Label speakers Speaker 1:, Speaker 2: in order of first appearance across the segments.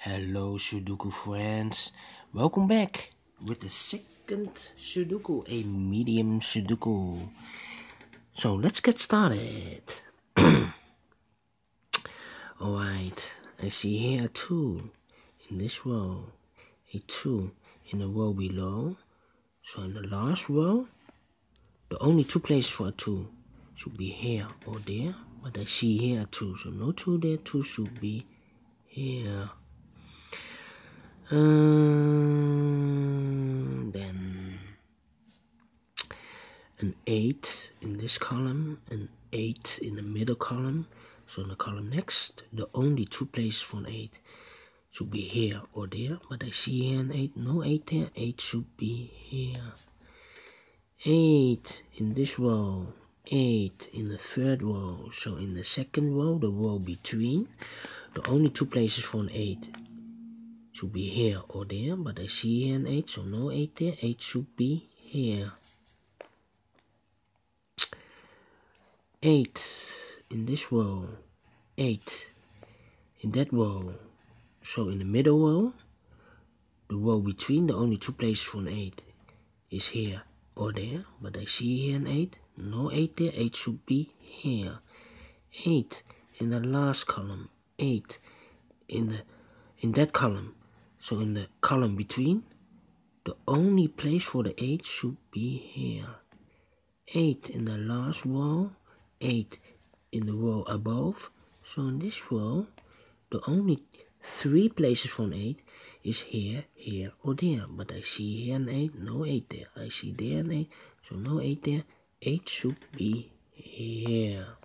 Speaker 1: Hello Sudoku friends, welcome back with the second Sudoku, a medium Sudoku. So let's get started. Alright, I see here a 2 in this row, a 2 in the row below. So in the last row, the only 2 places for a 2 should be here or there, but I see here a 2, so no 2 there, 2 should be here. Then an 8 in this column, an 8 in the middle column. So in the column next, the only 2 places for an 8 should be here or there, but I see here an 8, no 8 there, 8 should be here. 8 in this row, 8 in the third row. So in the second row, the row between, the only 2 places for an 8 should be here or there, but I see here an 8, so no 8 there, 8 should be here. 8 in this row, 8 in that row. So in the middle row, the row between, the only 2 places for an 8 is here or there, but I see here an 8, no 8 there, 8 should be here. 8 in the last column, 8 in that column. So in the column between, the only place for the 8 should be here. 8 in the last row, 8 in the row above. So in this row, the only 3 places for an 8 is here, here or there. But I see here an 8, no 8 there. I see there an 8, so no 8 there. 8 should be here.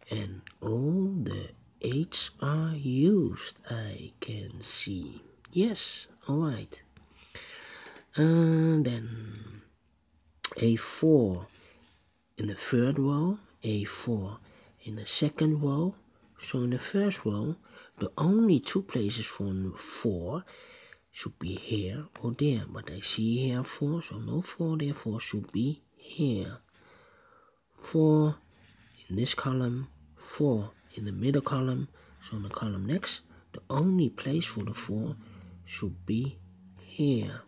Speaker 1: And all the 8s are used, I can see. Yes, alright. And then a 4 in the third row, a 4 in the second row. So in the first row, the only 2 places for 4 should be here or there. But I see here 4, so no 4 there, 4 should be here. 4 in this column, 4 in the middle column. So in the column next, the only place for the 4 should be here.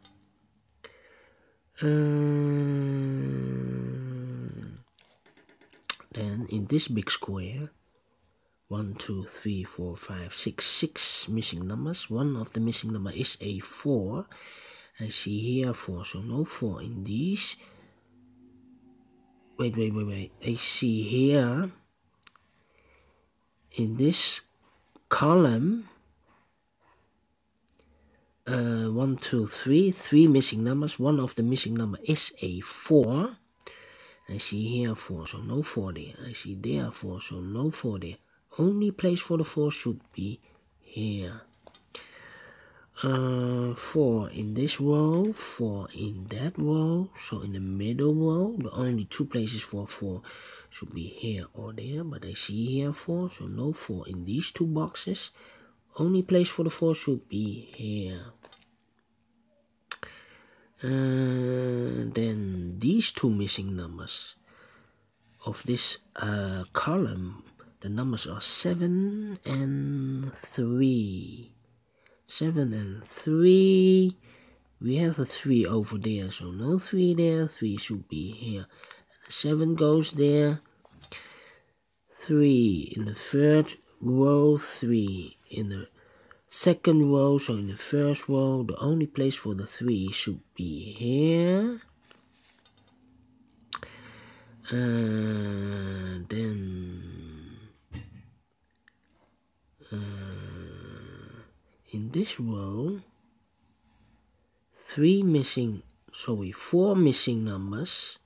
Speaker 1: Then in this big square, 1, 2, 3, 4, 5, 6 missing numbers. One of the missing number is a 4. I see here 4, so no 4 in these. Wait. I see here in this column 1, 2, 3 missing numbers. One of the missing number is a 4. I see here 4, so no 4 there. I see there 4, so no 4 there. Only place for the 4 should be here. 4 in this row, 4 in that row. So in the middle row, the only 2 places for 4 should be here or there. But I see here 4, so no 4 in these 2 boxes. Only place for the 4 should be here. Then these 2 missing numbers of this column, the numbers are 7 and 3. 7 and 3. We have a 3 over there, so no 3 there. 3 should be here. And 7 goes there. 3 in the third row, 3 in the second row. So in the first row, the only place for the 3 should be here. Then in this row, 4 missing numbers.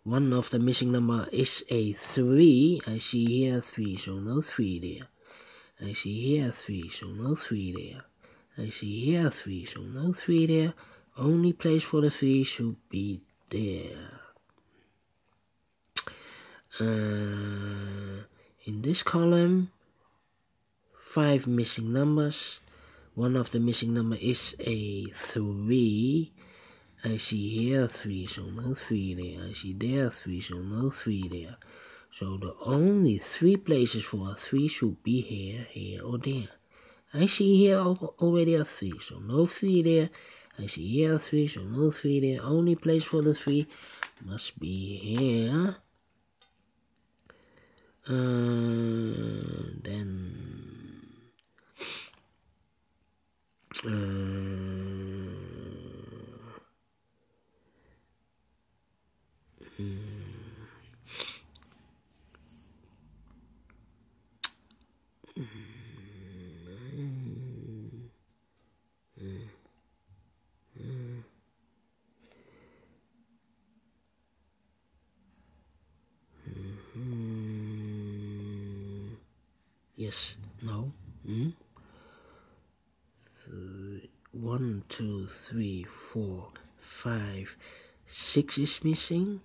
Speaker 1: One of the missing number is a 3. I see here 3, so no 3 there. I see here 3, so no 3 there. I see here 3, so no 3 there. Only place for the 3 should be there. In this column, 5 missing numbers. One of the missing number is a 3. I see here 3, so no 3 there. I see there 3, so no 3 there. So the only 3 places for a 3 should be here, here or there. I see here already a 3, so no 3 there. I see here a 3, so no 3 there. Only place for the 3 must be here. Yes, no. 1, 2, 3, 4, 5, 6 is missing,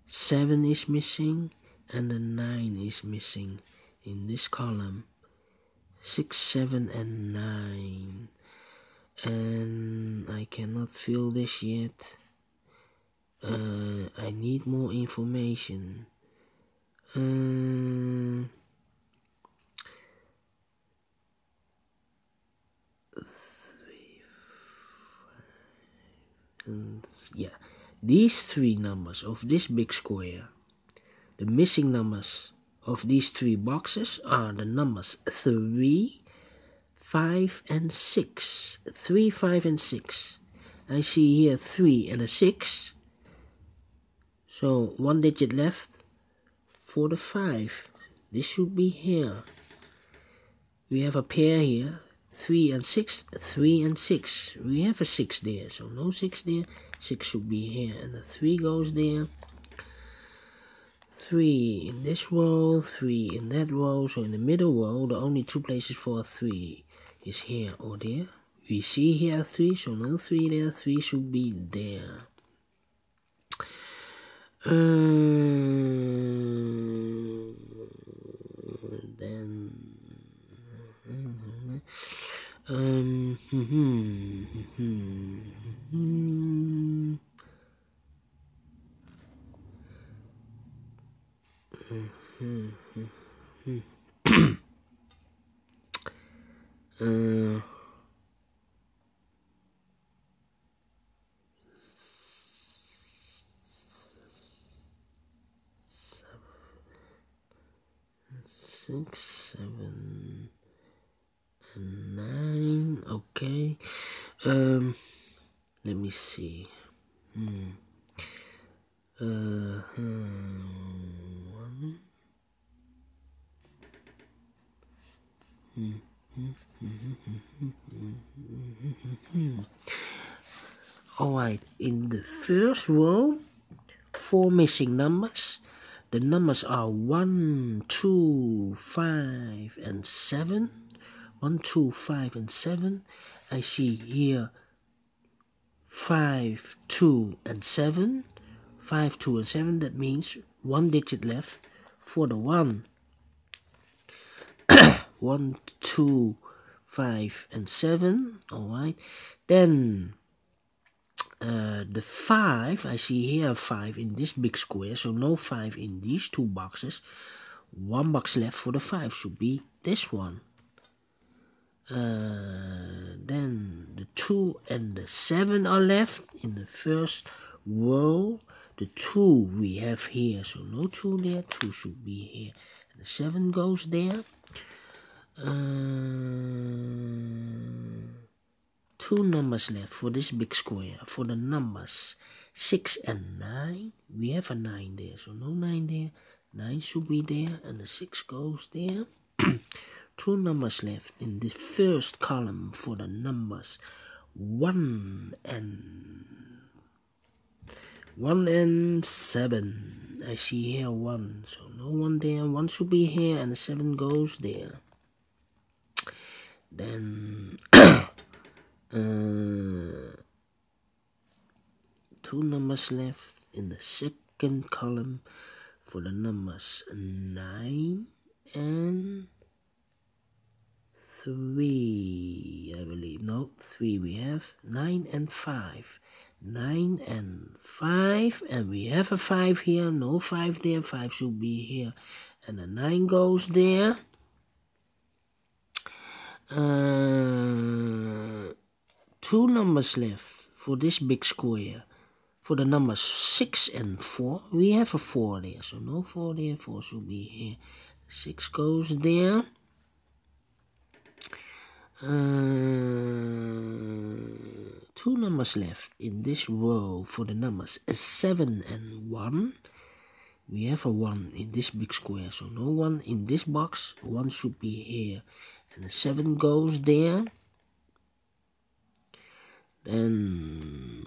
Speaker 1: 7 is missing, and the 9 is missing in this column. 6, 7, and 9. And I cannot fill this yet. I need more information. 3, 5, yeah, these 3 numbers of this big square, the missing numbers of these 3 boxes are the numbers 3, 5, and 6. 3, 5, and 6. I see here 3 and a 6. So 1 digit left for the 5. This should be here. We have a pair here. 3 and 6. 3 and 6. We have a 6 there. So no 6 there. 6 should be here. And the 3 goes there. 3 in this row. 3 in that row. So in the middle row, the only 2 places for a 3 is here or there. We see here 3. So no 3 there. 3 should be there. Six, 7, and 9. Okay. Let me see. 1. Alright, in the first row, 4 missing numbers. The numbers are 1, 2, 5, and 7. 1, 2, 5, and 7. I see here 5, 2, and 7. 5, 2, and 7. That means 1 digit left for the 1. 1, 2, 5, and 7. Alright. Then the 5, I see here 5 in this big square, so no 5 in these 2 boxes. 1 box left for the 5 should be this one. Then the 2 and the 7 are left in the first row. The 2 we have here, so no 2 there. 2 should be here. And the 7 goes there. 2 numbers left for this big square. For the numbers 6 and 9, we have a 9 there, so no 9 there. 9 should be there, and the 6 goes there. 2 numbers left in the first column for the numbers 1 and 7. I see here 1, so no 1 there. 1 should be here, and the 7 goes there. Then 2 numbers left in the second column for the numbers 9 and 3, I believe. No, 3 we have. 9 and 5. 9 and 5, and we have a 5 here. No 5 there. 5 should be here, and the 9 goes there. 2 numbers left for this big square. For the numbers 6 and 4, we have a 4 there, so no 4 there, 4 should be here. 6 goes there. 2 numbers left in this row for the numbers 7 and 1. We have a 1 in this big square, so no 1 in this box. 1 should be here, and the 7 goes there. Then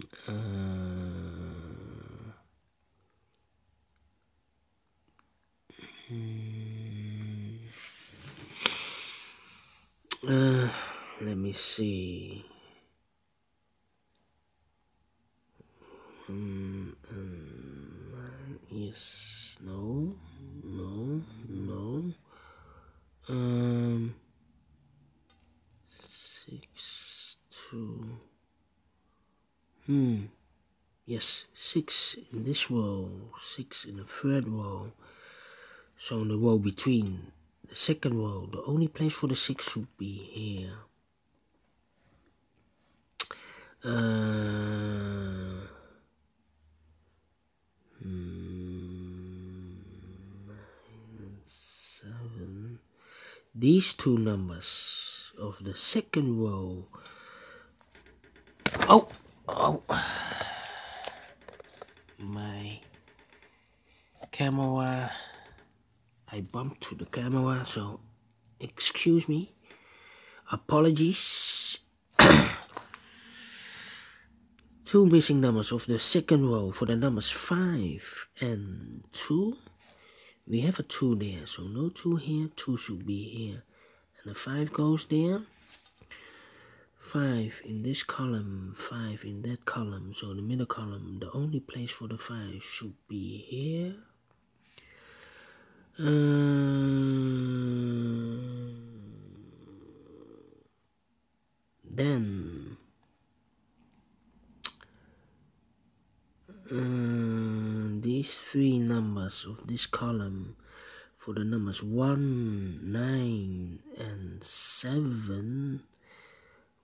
Speaker 1: let me see. Yes, no. 6, 2. Yes, 6 in this row, 6 in the third row. So in the row between the second row, the only place for the 6 should be here. These 2 numbers of the second row. Oh, my camera, I bumped to the camera, so excuse me, apologies. 2 missing numbers of the second row for the numbers 5 and 2. We have a 2 there, so no 2 here, 2 should be here. And the 5 goes there. 5 in this column, 5 in that column, so the middle column, the only place for the 5 should be here. Then these 3 numbers of this column for the numbers 1, 9 and 7.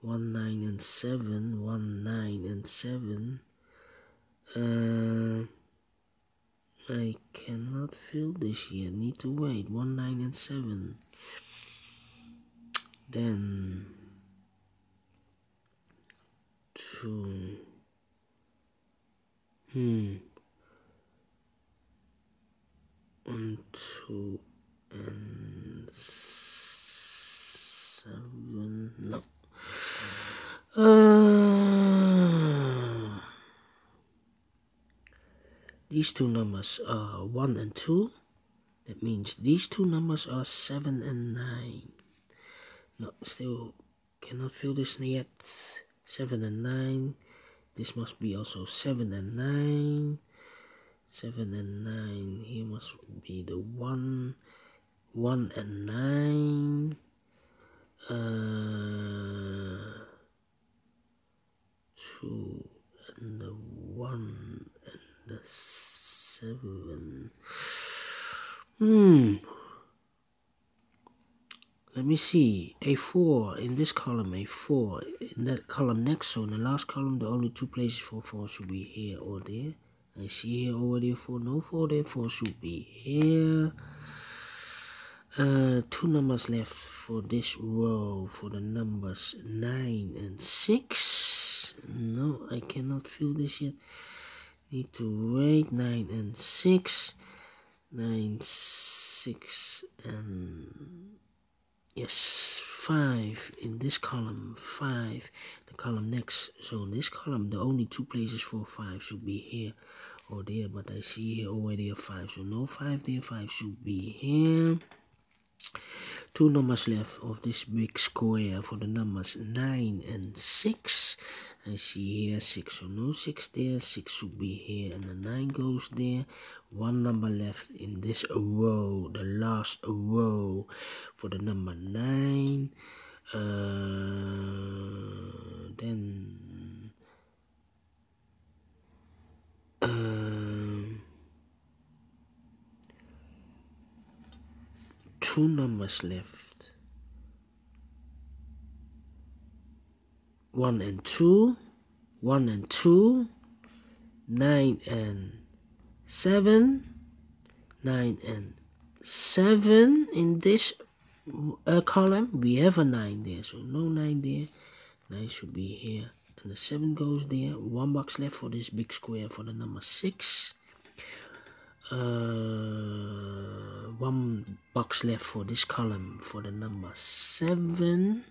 Speaker 1: 1, 9 and 7, 1, 9 and 7. I cannot fill this yet, need to wait. 1, 9 and 7. Then 2. 1, 2 and 7. No. These 2 numbers are 1 and 2. That means these 2 numbers are 7 and 9. No, still cannot fill this yet. 7 and 9. This must be also 7 and 9. 7 and 9. Here must be the 1. 1 and 9. 2 and the 1 and the 7. Let me see. A4 in this column, A4 in that column next. So in the last column, the only 2 places for 4 should be here or there. I see here already a 4, no 4 there, 4 should be here. 2 numbers left for this row for the numbers 9 and 6. No, I cannot fill this yet. Need to wait. 9 and 6. 9, 6 and yes, 5 in this column, 5 the column next. So in this column, the only 2 places for 5 should be here or there, but I see here already a 5, so no 5 there, 5 should be here. 2 numbers left of this big square for the numbers 9 and 6. I see here 6, so no 6 there, 6 should be here, and the 9 goes there. 1 number left in this row, the last row for the number 9. Then 2 numbers left. 1 and 2, 1 and 2, 9 and 7, 9 and 7 in this column. We have a 9 there, so no 9 there. 9 should be here, and the 7 goes there. 1 box left for this big square for the number 6. 1 box left for this column for the number 7.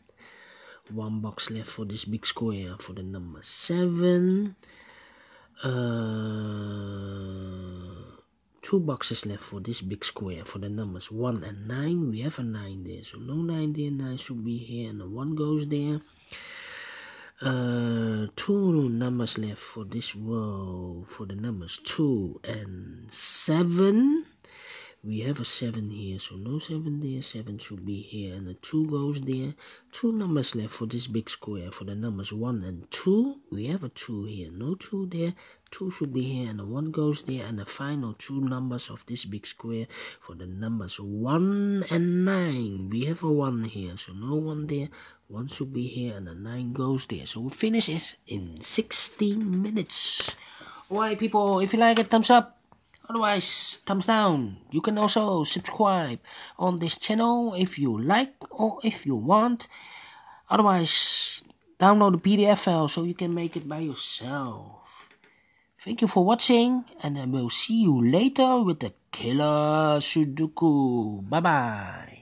Speaker 1: 1 box left for this big square for the number 7. 2 boxes left for this big square for the numbers 1 and 9. We have a 9 there, so no 9 there. 9 should be here, and the 1 goes there. 2 numbers left for this row for the numbers 2 and 7. We have a 7 here, so no 7 there. 7 should be here, and the 2 goes there. 2 numbers left for this big square for the numbers 1 and 2. We have a 2 here, no 2 there. 2 should be here, and the 1 goes there. And the final 2 numbers of this big square for the numbers 1 and 9. We have a 1 here, so no 1 there. 1 should be here, and the 9 goes there. So we finish it in 16 minutes. Alright people, if you like it, thumbs up. Otherwise, thumbs down. You can also subscribe on this channel if you like or if you want. Otherwise, download the PDF file so you can make it by yourself. Thank you for watching, and I will see you later with the killer Sudoku. Bye bye.